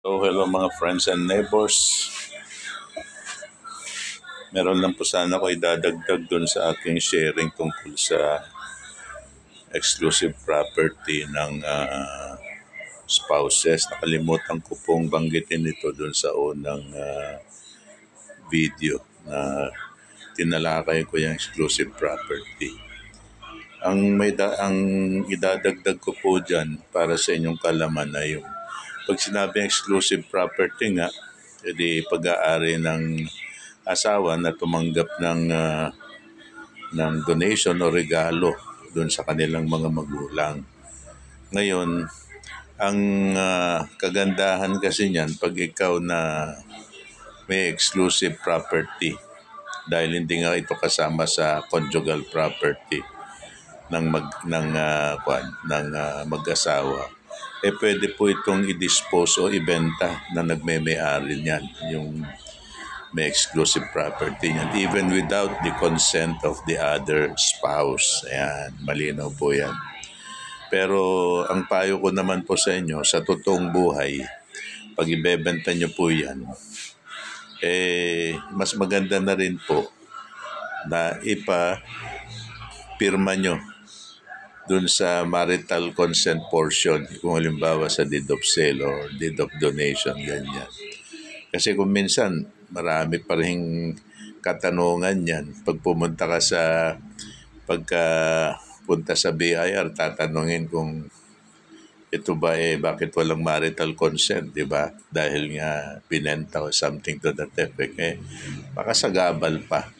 So, hello mga friends and neighbors. Meron lang po sana ako idadagdag dun sa aking sharing tungkol sa exclusive property ng spouses. Nakalimutan ko pong banggitin ito dun sa unang video na tinalakay ko yung exclusive property. Ang idadagdag ko po dyan para sa inyong kalaman na yung pag sinabi exclusive property nga, edi pag-aari ng asawa na tumanggap ng donation o regalo doon sa kanilang mga magulang. Ngayon, ang kagandahan kasi niyan pag ikaw na may exclusive property dahil hindi nga ito kasama sa conjugal property ng mag-asawa, pwede po itong i-dispose o ibenta na nagme-may-ari niyan, yung may exclusive property niyan, even without the consent of the other spouse. Ayan, malinaw po yan. Pero ang payo ko naman po sa inyo, sa totoong buhay, pag ibebenta nyo po yan, mas maganda na rin po na ipapirma nyo dun sa marital consent portion, kung halimbawa sa deed of sale or deed of donation, ganyan. Kasi kung minsan, marami pa rin katanungan yan. Pag pumunta ka pagpunta sa BIR, tatanungin kung ito ba bakit walang marital consent, di ba? Dahil nga binenta o something to that effect, makasagabal pa.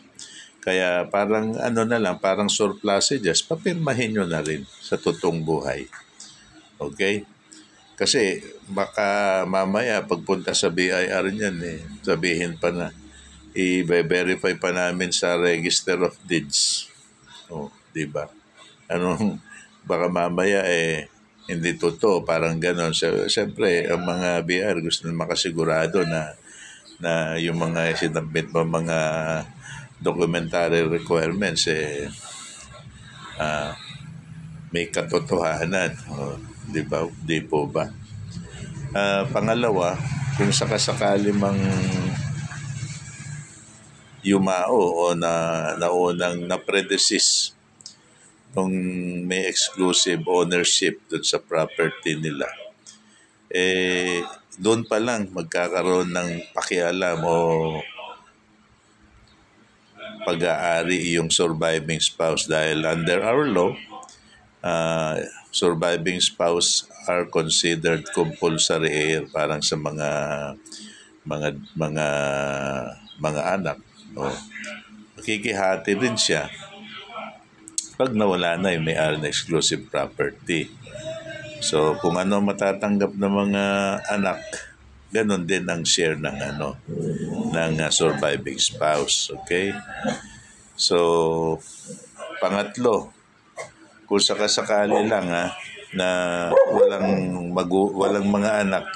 Kaya parang parang surplusages, papirmahin nyo na rin sa totoong buhay. Okay? Kasi baka mamaya pagpunta sa BIR niyan, sabihin pa na i-verify pa namin sa Register of Deeds. Di ba? Baka mamaya hindi totoo, parang gano'n. Siyempre, ang mga BIR gusto na makasigurado na yung mga sinabit mo mga documentary requirements may katotohanan. Di ba? Di po ba? Pangalawa, kung sakasakali mang yumao o naunang na-predecease nung may exclusive ownership dun sa property nila, doon pa lang magkakaroon ng pakialam o pag-aari yung surviving spouse dahil under our law, surviving spouse are considered compulsory heir, parang sa mga anak. Makikihati rin siya pag nawala na yung may-ari na exclusive property. So kung ano matatanggap ng mga anak, ganon din ang share ng surviving spouse. Okay? So pangatlo, kung sakasakali lang na walang mga anak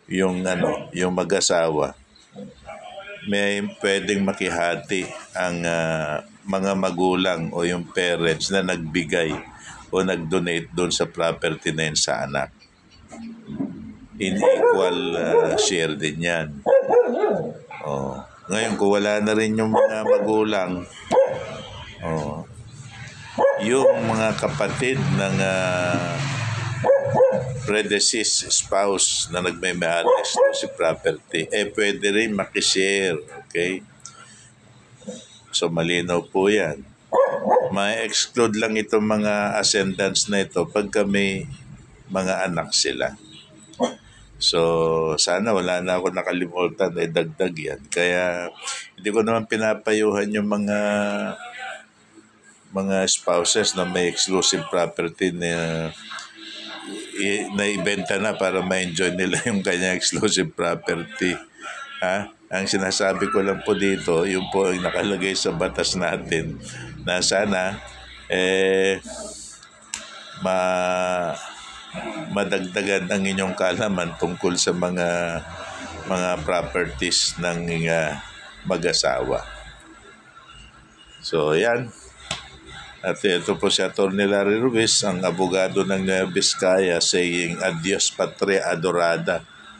yung mag-asawa, may pwedeng makihati ang mga magulang o yung parents na nagbigay o nag-donate doon sa property na yun sa anak. In equal share din yan. Ngayon, kung wala na rin yung mga magulang, yung mga kapatid ng predeceased spouse na nagmay-may-ari ng exclusive property, pwede rin makishare. Okay? So, malinaw po yan. Ma-exclude lang itong mga ascendants na ito pagka may mga anak sila. So, sana wala na ako nakalimutan na dagdag yan. Kaya, hindi ko naman pinapayuhan yung mga spouses na may exclusive property na ibenta na para ma-enjoy nila yung kanyang exclusive property. Ang sinasabi ko lang po dito, yung po ang nakalagay sa batas natin na sana madagdagan ang inyong kaalaman tungkol sa mga properties ng mag-asawa. So, yan. At ito po si Atty. Larry Ruiz, ang abogado ng Nueva Vizcaya, saying adios patria adorada.